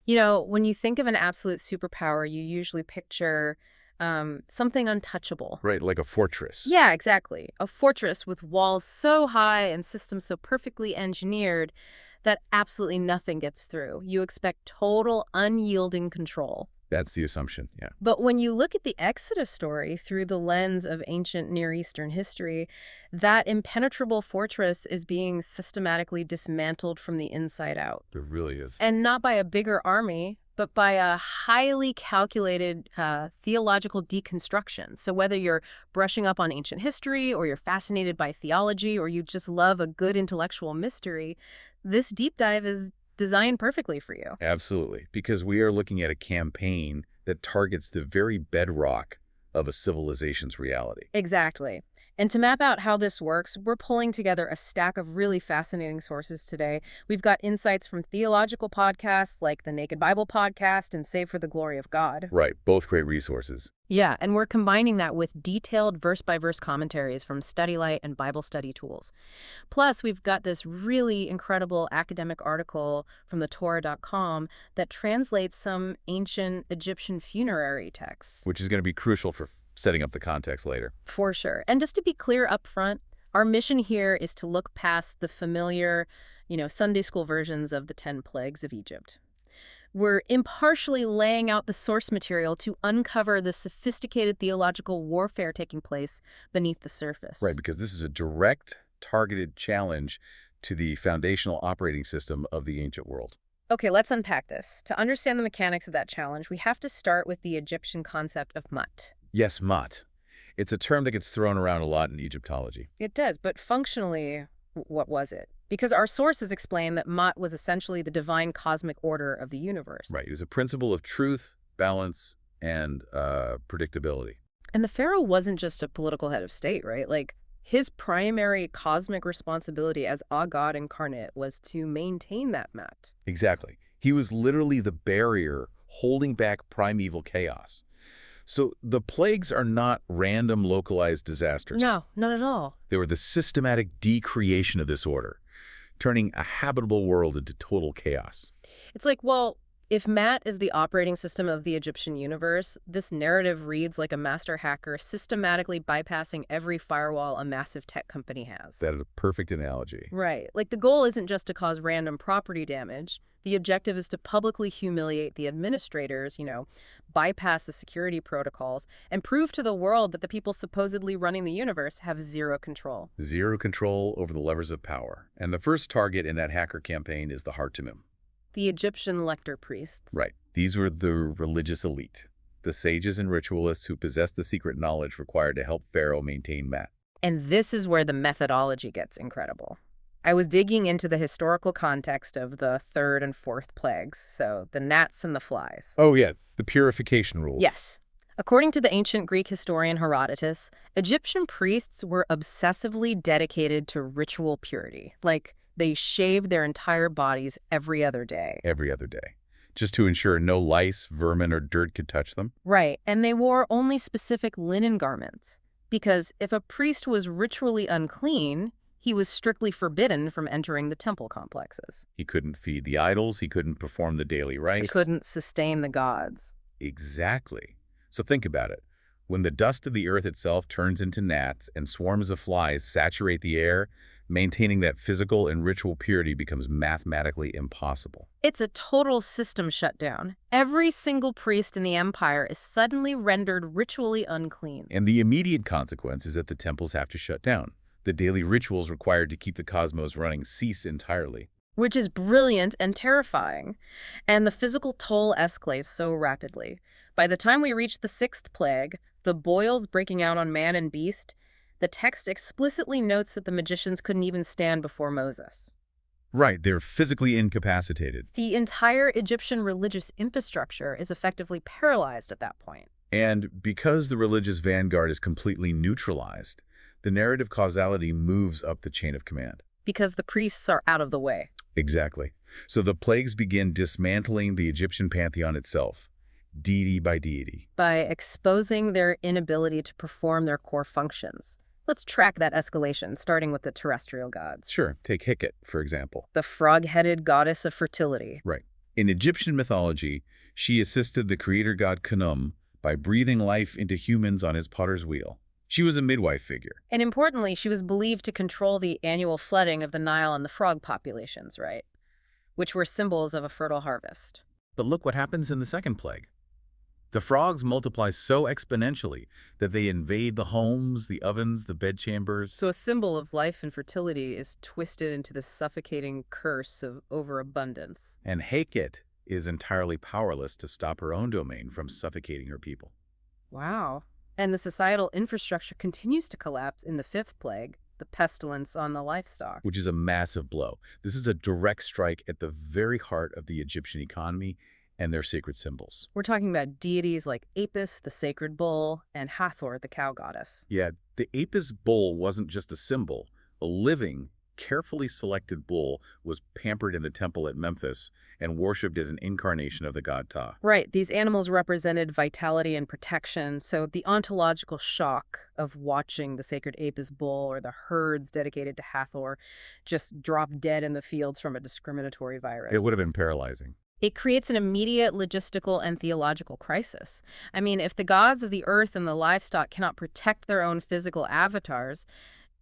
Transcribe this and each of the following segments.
When you think of an absolute superpower, you usually picture something untouchable. Right, like a fortress. Yeah, exactly. A fortress with walls so high and systems so perfectly engineered that absolutely nothing gets through. You expect total, unyielding control. That's the assumption, yeah. But when you look at the Exodus story through the lens of ancient Near Eastern history, that impenetrable fortress is being systematically dismantled from the inside out. There really is. And not by a bigger army, but by a highly calculated theological deconstruction. So whether you're brushing up on ancient history, or you're fascinated by theology, or you just love a good intellectual mystery, this deep dive is designed perfectly for you. Absolutely, because we are looking at a campaign that targets the very bedrock of a civilization's reality. Exactly. And to map out how this works, we're pulling together a stack of really fascinating sources today. We've got insights from theological podcasts like the Naked Bible podcast and Save for the Glory of God. Right, both great resources. Yeah, and we're combining that with detailed verse-by-verse commentaries from StudyLight and Bible study tools. Plus, we've got this really incredible academic article from thetorah.com that translates some ancient Egyptian funerary texts. Which is going to be crucial for setting up the context later. For sure. And just to be clear up front, our mission here is to look past the familiar, Sunday school versions of the 10 plagues of Egypt. We're impartially laying out the source material to uncover the sophisticated theological warfare taking place beneath the surface. Right, because this is a direct, targeted challenge to the foundational operating system of the ancient world. Okay, let's unpack this. To understand the mechanics of that challenge, we have to start with the Egyptian concept of Mut. Yes, Mat. It's a term that gets thrown around a lot in Egyptology. It does, but functionally, what was it? Because our sources explain that Mut was essentially the divine cosmic order of the universe. Right, it was a principle of truth, balance, and predictability. And the pharaoh wasn't just a political head of state, right? Like, his primary cosmic responsibility as a god incarnate was to maintain that Mut. Exactly. He was literally the barrier holding back primeval chaos. So the plagues are not random localized disasters. No, not at all. They were the systematic decreation of this order, turning a habitable world into total chaos. It's like, well, if Mut is the operating system of the Egyptian universe, this narrative reads like a master hacker systematically bypassing every firewall a massive tech company has. That is a perfect analogy. Right. Like, the goal isn't just to cause random property damage. The objective is to publicly humiliate the administrators, bypass the security protocols, and prove to the world that the people supposedly running the universe have zero control. Zero control over the levers of power. And the first target in that hacker campaign is the Hartumim. The Egyptian lector priests. Right. These were the religious elite, the sages and ritualists who possessed the secret knowledge required to help Pharaoh maintain Mut. And this is where the methodology gets incredible. I was digging into the historical context of the third and fourth plagues, so the gnats and the flies. Oh, yeah, the purification rules. Yes. According to the ancient Greek historian Herodotus, Egyptian priests were obsessively dedicated to ritual purity. Like, they shaved their entire bodies every other day. Every other day, just to ensure no lice, vermin, or dirt could touch them. Right, and they wore only specific linen garments. Because if a priest was ritually unclean, he was strictly forbidden from entering the temple complexes. He couldn't feed the idols. He couldn't perform the daily rites. He couldn't sustain the gods. Exactly. So think about it. When the dust of the earth itself turns into gnats and swarms of flies saturate the air, maintaining that physical and ritual purity becomes mathematically impossible. It's a total system shutdown. Every single priest in the empire is suddenly rendered ritually unclean. And the immediate consequence is that the temples have to shut down. The daily rituals required to keep the cosmos running cease entirely. Which is brilliant and terrifying. And the physical toll escalates so rapidly. By the time we reach the sixth plague, the boils breaking out on man and beast, the text explicitly notes that the magicians couldn't even stand before Moses. Right, they're physically incapacitated. The entire Egyptian religious infrastructure is effectively paralyzed at that point. And because the religious vanguard is completely neutralized, the narrative causality moves up the chain of command. Because the priests are out of the way. Exactly. So the plagues begin dismantling the Egyptian pantheon itself, deity by deity. By exposing their inability to perform their core functions. Let's track that escalation, starting with the terrestrial gods. Sure, take Hecate, for example. The frog-headed goddess of fertility. Right. In Egyptian mythology, she assisted the creator god Khnum by breathing life into humans on his potter's wheel. She was a midwife figure. And importantly, she was believed to control the annual flooding of the Nile and the frog populations, right? Which were symbols of a fertile harvest. But look what happens in the second plague. The frogs multiply so exponentially that they invade the homes, the ovens, the bedchambers. So a symbol of life and fertility is twisted into the suffocating curse of overabundance. And Heket is entirely powerless to stop her own domain from suffocating her people. Wow. And the societal infrastructure continues to collapse in the fifth plague, the pestilence on the livestock. Which is a massive blow. This is a direct strike at the very heart of the Egyptian economy and their sacred symbols. We're talking about deities like Apis, the sacred bull, and Hathor, the cow goddess. Yeah, the Apis bull wasn't just a symbol. A living, carefully selected bull was pampered in the temple at Memphis and worshipped as an incarnation of the god Ptah. Right, these animals represented vitality and protection, so the ontological shock of watching the sacred Apis bull or the herds dedicated to Hathor just drop dead in the fields from a discriminatory virus. It would have been paralyzing. It creates an immediate logistical and theological crisis. I mean, if the gods of the earth and the livestock cannot protect their own physical avatars,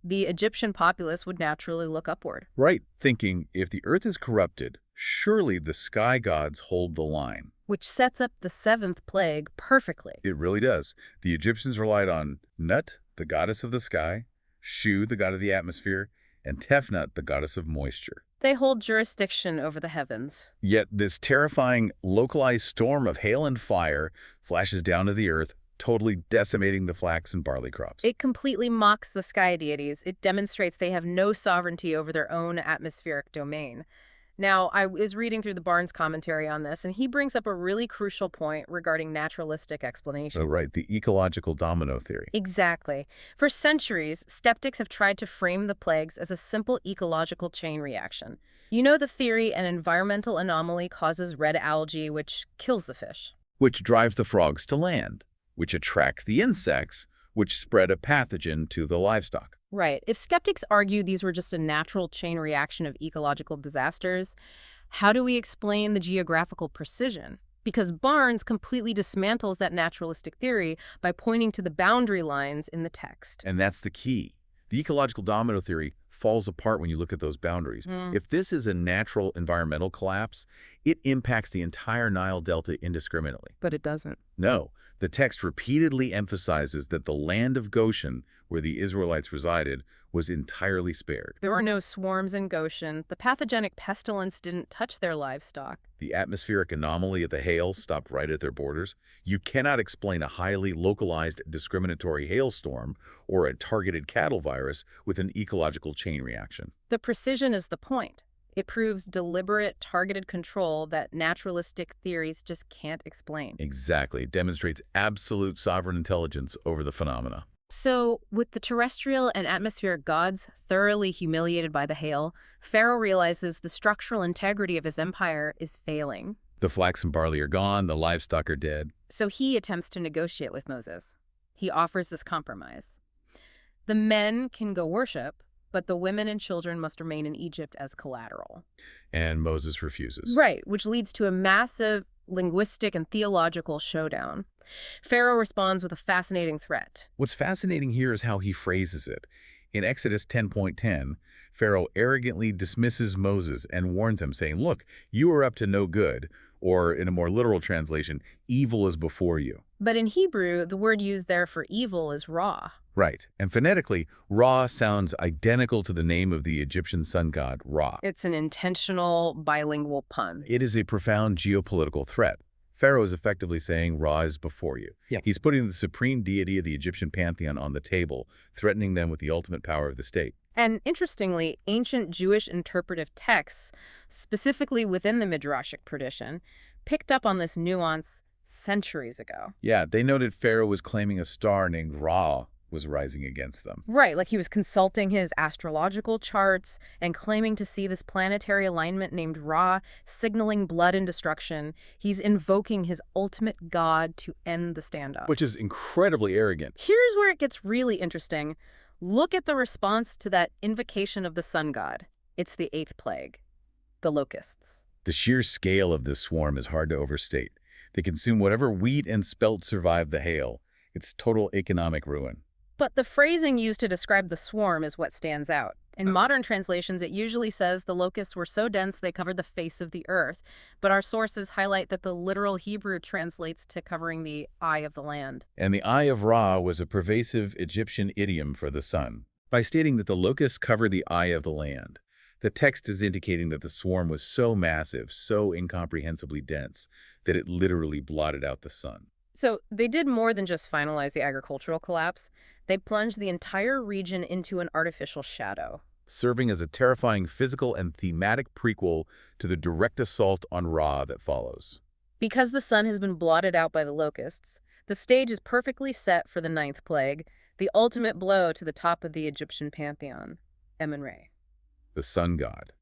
the Egyptian populace would naturally look upward. Right, thinking, if the earth is corrupted, surely the sky gods hold the line. Which sets up the seventh plague perfectly. It really does. The Egyptians relied on Nut, the goddess of the sky, Shu, the god of the atmosphere, and Tefnut, the goddess of moisture. They hold jurisdiction over the heavens. Yet this terrifying, localized storm of hail and fire flashes down to the earth, totally decimating the flax and barley crops. It completely mocks the sky deities. It demonstrates they have no sovereignty over their own atmospheric domain. Now, I was reading through the Barnes commentary on this, and he brings up a really crucial point regarding naturalistic explanations. Oh, right, the ecological domino theory. Exactly. For centuries, skeptics have tried to frame the plagues as a simple ecological chain reaction. You know the theory an environmental anomaly causes red algae, which kills the fish. Which drives the frogs to land, which attracts the insects, which spread a pathogen to the livestock. Right. If skeptics argue these were just a natural chain reaction of ecological disasters, how do we explain the geographical precision? Because Barnes completely dismantles that naturalistic theory by pointing to the boundary lines in the text. And that's the key. The ecological domino theory falls apart when you look at those boundaries. If this is a natural environmental collapse, it impacts the entire Nile Delta indiscriminately. But it doesn't. No, the text repeatedly emphasizes that the land of Goshen, where the Israelites resided, was entirely spared. There were no swarms in Goshen. The pathogenic pestilence didn't touch their livestock. The atmospheric anomaly of the hail stopped right at their borders. You cannot explain a highly localized discriminatory hailstorm or a targeted cattle virus with an ecological chain reaction. The precision is the point. It proves deliberate, targeted control that naturalistic theories just can't explain. Exactly. It demonstrates absolute sovereign intelligence over the phenomena. So, with the terrestrial and atmospheric gods thoroughly humiliated by the hail, Pharaoh realizes the structural integrity of his empire is failing. The flax and barley are gone, the livestock are dead. So he attempts to negotiate with Moses. He offers this compromise. The men can go worship, but the women and children must remain in Egypt as collateral. And Moses refuses. Right, which leads to a massive linguistic and theological showdown. Pharaoh responds with a fascinating threat. What's fascinating here is how he phrases it. In Exodus 10:10, Pharaoh arrogantly dismisses Moses and warns him, saying, "Look, you are up to no good," or in a more literal translation, "evil is before you." But in Hebrew, the word used there for evil is ra. Right. And phonetically, Ra sounds identical to the name of the Egyptian sun god, Ra. It's an intentional bilingual pun. It is a profound geopolitical threat. Pharaoh is effectively saying Ra is before you. Yeah. He's putting the supreme deity of the Egyptian pantheon on the table, threatening them with the ultimate power of the state. And interestingly, ancient Jewish interpretive texts, specifically within the Midrashic tradition, picked up on this nuance centuries ago. Yeah, they noted Pharaoh was claiming a star named Ra was rising against them. Right, like he was consulting his astrological charts and claiming to see this planetary alignment named Ra, signaling blood and destruction. He's invoking his ultimate god to end the standoff. Which is incredibly arrogant. Here's where it gets really interesting. Look at the response to that invocation of the sun god. It's the eighth plague, the locusts. The sheer scale of this swarm is hard to overstate. They consume whatever wheat and spelt survived the hail. It's total economic ruin. But the phrasing used to describe the swarm is what stands out. In modern translations, it usually says the locusts were so dense they covered the face of the earth, but our sources highlight that the literal Hebrew translates to covering the eye of the land. And the Eye of Ra was a pervasive Egyptian idiom for the sun. By stating that the locusts cover the eye of the land, the text is indicating that the swarm was so massive, so incomprehensibly dense, that it literally blotted out the sun. So they did more than just finalize the agricultural collapse. They plunged the entire region into an artificial shadow. Serving as a terrifying physical and thematic prequel to the direct assault on Ra that follows. Because the sun has been blotted out by the locusts, the stage is perfectly set for the ninth plague, the ultimate blow to the top of the Egyptian pantheon, Emun-Re. The sun god.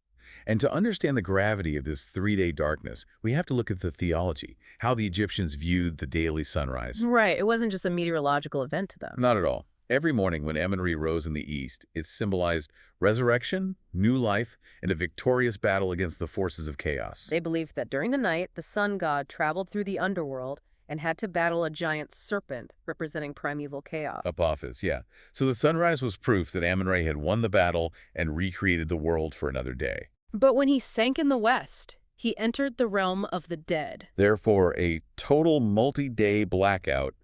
And to understand the gravity of this three-day darkness, we have to look at the theology, how the Egyptians viewed the daily sunrise. Right, it wasn't just a meteorological event to them. Not at all. Every morning when Emun-Re rose in the east, it symbolized resurrection, new life, and a victorious battle against the forces of chaos. They believed that during the night, the sun god traveled through the underworld and had to battle a giant serpent representing primeval chaos. Apophis, yeah. So the sunrise was proof that Emun-Re had won the battle and recreated the world for another day. But when he sank in the west, he entered the realm of the dead. Therefore, a total multi-day blackout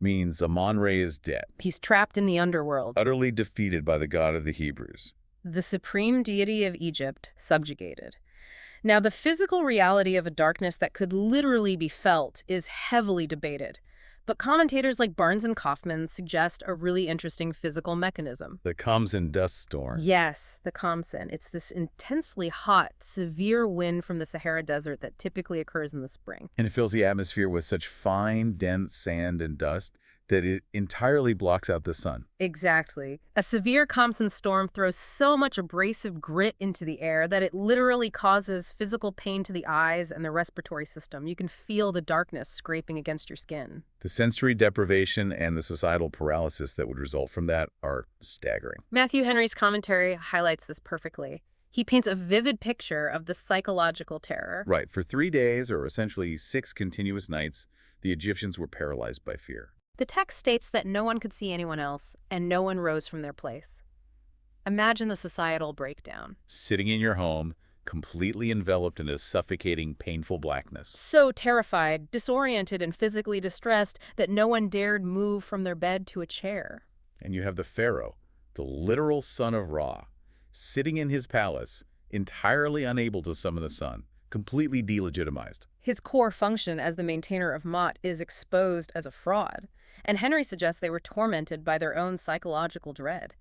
means Amun-Re is dead, He's trapped in the underworld. utterly defeated by the God of the Hebrews. The supreme deity of Egypt subjugated. Now, the physical reality of a darkness that could literally be felt is heavily debated. But commentators like Barnes and Kaufman suggest a really interesting physical mechanism. The Khamsin dust storm. Yes, the Khamsin. It's this intensely hot, severe wind from the Sahara Desert that typically occurs in the spring. And it fills the atmosphere with such fine, dense sand and dust that it entirely blocks out the sun. Exactly. A severe Khamsin storm throws so much abrasive grit into the air that it literally causes physical pain to the eyes and the respiratory system. You can feel the darkness scraping against your skin. The sensory deprivation and the societal paralysis that would result from that are staggering. Matthew Henry's commentary highlights this perfectly. He paints a vivid picture of the psychological terror. Right, for 3 days, or essentially 6 continuous nights, the Egyptians were paralyzed by fear. The text states that no one could see anyone else, and no one rose from their place. Imagine the societal breakdown. Sitting in your home, completely enveloped in a suffocating, painful blackness. So terrified, disoriented, and physically distressed that no one dared move from their bed to a chair. And you have the Pharaoh, the literal son of Ra, sitting in his palace, entirely unable to summon the sun, completely delegitimized. His core function as the maintainer of Mot is exposed as a fraud, and Henry suggests they were tormented by their own psychological dread.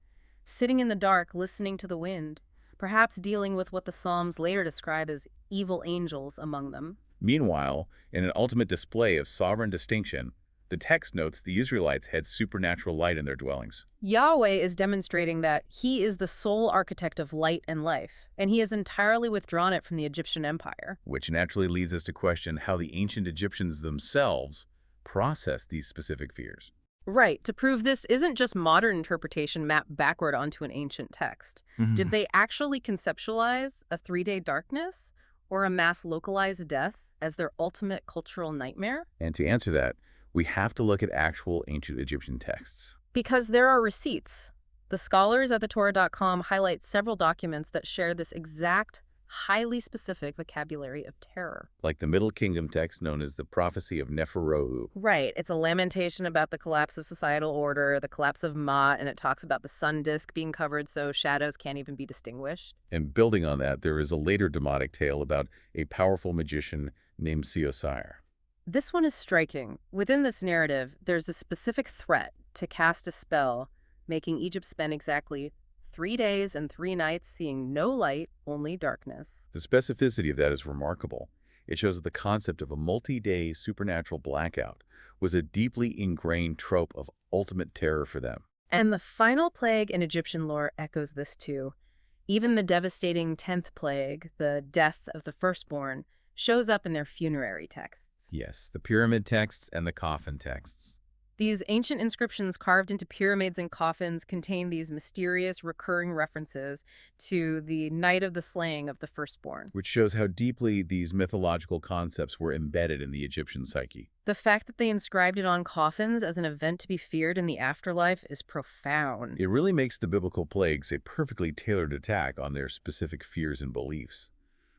Sitting in the dark, listening to the wind, perhaps dealing with what the Psalms later describe as evil angels among them. Meanwhile, in an ultimate display of sovereign distinction, the text notes the Israelites had supernatural light in their dwellings. Yahweh is demonstrating that he is the sole architect of light and life, and he has entirely withdrawn it from the Egyptian empire. Which naturally leads us to question how the ancient Egyptians themselves processed these specific fears. Right. To prove this isn't just modern interpretation mapped backward onto an ancient text. Did they actually conceptualize a 3-day darkness or a mass localized death as their ultimate cultural nightmare? And to answer that, we have to look at actual ancient Egyptian texts. Because there are receipts. The scholars at thetorah.com highlight several documents that share this exact, highly specific vocabulary of terror. Like the Middle Kingdom text known as the Prophecy of Neferohu. Right. It's a lamentation about the collapse of societal order, the collapse of Ma'at, and it talks about the sun disk being covered so shadows can't even be distinguished. And building on that, there is a later Demotic tale about a powerful magician named Siosire. This one is striking. Within this narrative, there's a specific threat to cast a spell, making Egypt spend exactly 3 days and 3 nights seeing no light, only darkness. The specificity of that is remarkable. It shows that the concept of a multi-day supernatural blackout was a deeply ingrained trope of ultimate terror for them. And the final plague in Egyptian lore echoes this too. Even the devastating 10th plague, the death of the firstborn, shows up in their funerary texts. Yes, the pyramid texts and the coffin texts. These ancient inscriptions carved into pyramids and coffins contain these mysterious, recurring references to the night of the slaying of the firstborn. Which shows how deeply these mythological concepts were embedded in the Egyptian psyche. The fact that they inscribed it on coffins as an event to be feared in the afterlife is profound. It really makes the biblical plagues a perfectly tailored attack on their specific fears and beliefs.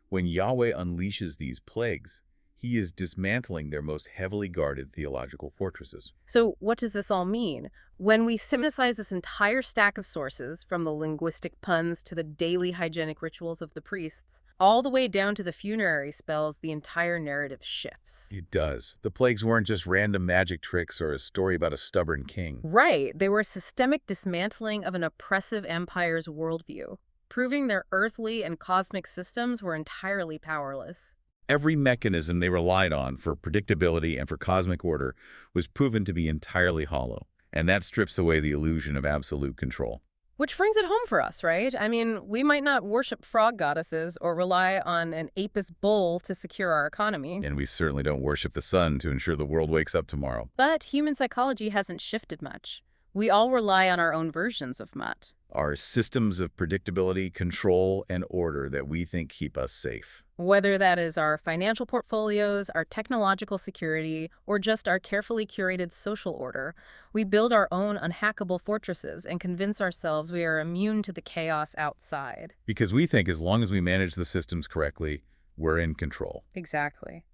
When Yahweh unleashes these plagues, he is dismantling their most heavily guarded theological fortresses. So, what does this all mean? When we synthesize this entire stack of sources, from the linguistic puns to the daily hygienic rituals of the priests, all the way down to the funerary spells, the entire narrative shifts. It does. The plagues weren't just random magic tricks or a story about a stubborn king. Right, they were systemic dismantling of an oppressive empire's worldview, proving their earthly and cosmic systems were entirely powerless. Every mechanism they relied on for predictability and for cosmic order was proven to be entirely hollow, and that strips away the illusion of absolute control. Which brings it home for us, right? I mean, we might not worship frog goddesses or rely on an apis bull to secure our economy. And we certainly don't worship the sun to ensure the world wakes up tomorrow. But human psychology hasn't shifted much. We all rely on our own versions of Mutt. Our systems of predictability, control, and order that we think keep us safe. Whether that is our financial portfolios, our technological security, or just our carefully curated social order, we build our own unhackable fortresses and convince ourselves we are immune to the chaos outside. Because we think as long as we manage the systems correctly, we're in control. Exactly.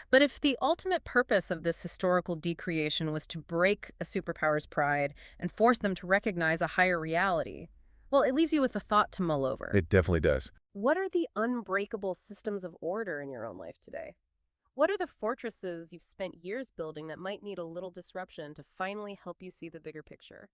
But if the ultimate purpose of this historical decreation was to break a superpower's pride and force them to recognize a higher reality, well, it leaves you with a thought to mull over. It definitely does. What are the unbreakable systems of order in your own life today? What are the fortresses you've spent years building that might need a little disruption to finally help you see the bigger picture?